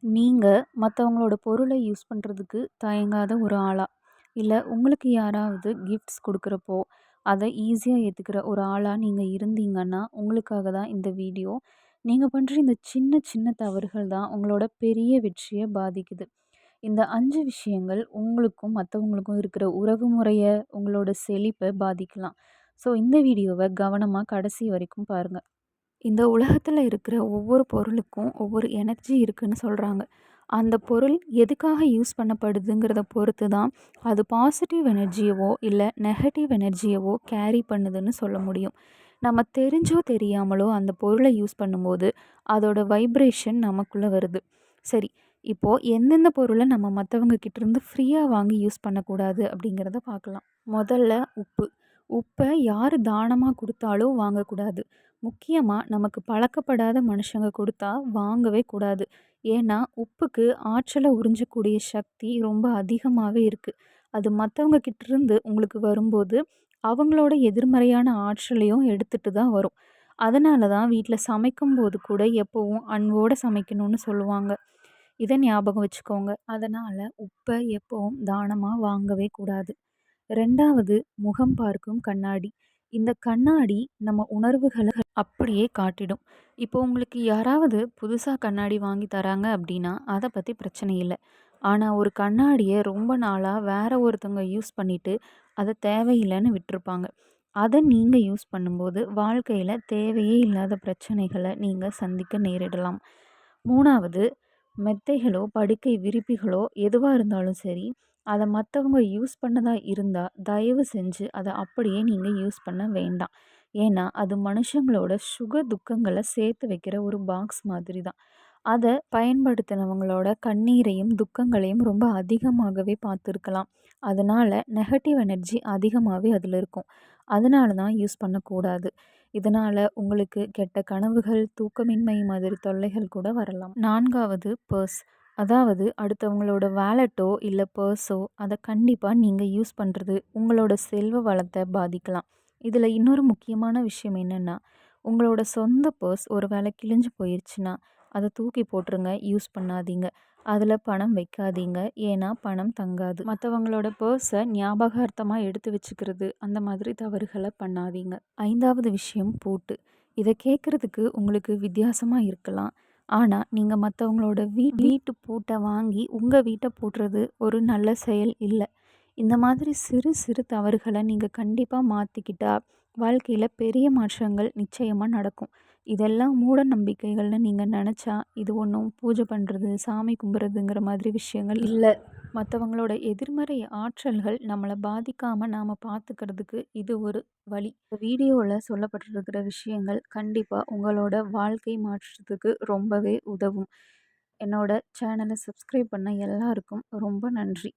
நீங்க மத்தவங்களோட பொருள யூஸ் பண்றதுக்கு தயங்காத ஒரு ஆளா? இல்ல உங்களுக்கு யாராவது கிஃப்ட்ஸ் குடுக்குறப்போ, அத ஈஸியா ஏத்துக்கிற ஒரு ஆளா நீங்க இருந்தீங்கன்னா, உங்களுக்காக தான் இந்த வீடியோ. நீங்க பண்ற இந்த சின்ன சின்ன தவறுகள் தான் உங்களோட பெரிய வெற்றிய பாதிக்குது. இந்த 5 விஷயங்கள் உங்களுக்கும் மத்தவங்களுக்கும் இருக்கிற உறவு முறைய, உங்களோட செழிப்ப பாதிக்கலாம். ஸோ இந்த வீடியோவ கவனமா கடைசி வரைக்கும் பாருங்க. இந்த உலகத்துல இருக்கிற ஒவ்வொரு பொருளுக்கும் ஒவ்வொரு எனர்ஜி இருக்குன்னு சொல்றாங்க. அந்த பொருள் எதுக்காக யூஸ் பண்ணப்படுதுங்கிறத பொறுத்து தான் அது பாசிட்டிவ் எனர்ஜியவோ இல்ல நெகட்டிவ் எனர்ஜியவோ கேரி பண்ணுதுன்னு சொல்ல முடியும். நம்ம தெரிஞ்சோ தெரியாமலோ அந்த பொருளை யூஸ் பண்ணும்போது அதோட வைப்ரேஷன் நமக்குள்ள வருது. சரி, இப்போ எந்தெந்த பொருளை நம்ம மற்றவங்க கிட்ட இருந்து ஃப்ரீயாக வாங்கி யூஸ் பண்ணக்கூடாது அப்படிங்கிறத பார்க்கலாம். முதல்ல உப்பு. உப்பை யார் தானமாக கொடுத்தாலும் வாங்கக்கூடாது. முக்கியமா நமக்கு பழக்கப்படாத மனுஷங்க கொடுத்தா வாங்கவே கூடாது. ஏன்னா, உப்புக்கு ஆற்றல உறிஞ்சக்கூடிய சக்தி ரொம்ப அதிகமாவே இருக்கு. அது மத்தவங்க கிட்டருந்து உங்களுக்கு வரும்போது, அவங்களோட எதிர்மறையான ஆற்றலையும் எடுத்துட்டு தான் வரும். அதனால தான் வீட்ல சமைக்கும்போது கூட எப்பவும் அன்போட சமைக்கணும்னு சொல்லுவாங்க. இத ஞாபகம் வச்சுக்கோங்க. அதனால உப்ப எப்பவும் தானமா வாங்கவே கூடாது. 2வது, முகம் பார்க்கும் கண்ணாடி. இந்த கண்ணாடி நம்ம உணர்வுகள அப்படியே காட்டிடும். இப்போ உங்களுக்கு யாராவது புதுசா கண்ணாடி வாங்கி தராங்க அப்படின்னா, அத பத்தி பிரச்சனை இல்ல. ஆனா ஒரு கண்ணாடிய ரொம்ப நாளா வேற ஒருத்தவங்க யூஸ் பண்ணிட்டு, அத தேவையில்லன்னு விட்டுருப்பாங்க. அத நீங்க யூஸ் பண்ணும்போது, வாழ்க்கையில தேவையே இல்லாத பிரச்சனைகள நீங்க சந்திக்க நேரிடலாம். 3வது, மெத்தைகளோ, படுக்கை விரிப்புகளோ எதுவா இருந்தாலும் சரி, அத மத்தவங்க யூஸ் பண்ணதா இருந்தா, தயவு செஞ்சு அத அப்படியே நீங்க யூஸ் பண்ண வேண்டாம். ஏன்னா, அது மனுஷங்களோட சுக துக்கங்கள சேர்த்து வைக்கிற ஒரு பாக்ஸ் மாதிரி தான். அத பயன்படுத்தினவங்களோட கண்ணீரையும், துக்கங்களையும் ரொம்ப அதிகமாகவே பார்த்துருக்கலாம். அதனால நெகட்டிவ் எனர்ஜி அதிகமாவே அதில இருக்கும். அதனால தான் யூஸ் பண்ணக்கூடாது. இதனால உங்களுக்கு கெட்ட கனவுகள், தூக்கமின்மை மாதிரி தொல்லைகள் கூட வரலாம். 4வது, பர்ஸ். அதாவது அடுத்தவங்களோட வேலட்டோ இல்ல பர்ஸோ அத கண்டிப்பா நீங்க யூஸ் பண்றது உங்களோட செல்வ வளத்த பாதிக்கலாம். இதுல இன்னொரு முக்கியமான விஷயம் என்னன்னா, உங்களோட சொந்த பர்ஸ் ஒரு வேளை கிழிஞ்சு போயிருச்சுன்னா, அத தூக்கி போட்டுருங்க. யூஸ் பண்ணாதீங்க. அதுல பணம் வைக்காதீங்க. ஏன்னா பணம் தங்காது. மத்தவங்களோட பர்ஸ ஞாபகார்த்தமா எடுத்து வச்சுக்கிறது, அந்த மாதிரி தவறுகள பண்ணாதீங்க. 5வது விஷயம் பூட்டு. இத கேட்கறதுக்கு உங்களுக்கு வித்தியாசமா இருக்கலாம். ஆனா, நீங்க மத்தவங்களோட வீட்டு பூட்ட வாங்கி உங்க வீட்ட பூட்டுறது ஒரு நல்ல செயல் இல்ல. இந்த மாதிரி சிறு சிறு தவறுகள நீங்க கண்டிப்பா மாத்திக்கிட்டா, வாழ்க்கையில பெரிய மாற்றங்கள் நிச்சயமா நடக்கும். இதெல்லாம் மூட நம்பிக்கைகள்னு நீங்க நெனச்சா, இது ஒண்ணும் பூஜை பண்றது, சாமி கும்பிடுறதுங்கிற மாதிரி விஷயங்கள் இல்ல. மத்தவங்களோட எதிர்மறை ஆற்றல்கள் நம்மள பாதிக்காம நாம பார்த்துக்கிறதுக்கு இது ஒரு வழி. இந்த வீடியோல சொல்லப்பட்டிருக்கிற விஷயங்கள் கண்டிப்பா உங்களோட வாழ்க்கை மாற்றத்துக்கு ரொம்பவே உதவும். என்னோட சேனல சப்ஸ்கிரைப் பண்ண எல்லாருக்கும் ரொம்ப நன்றி.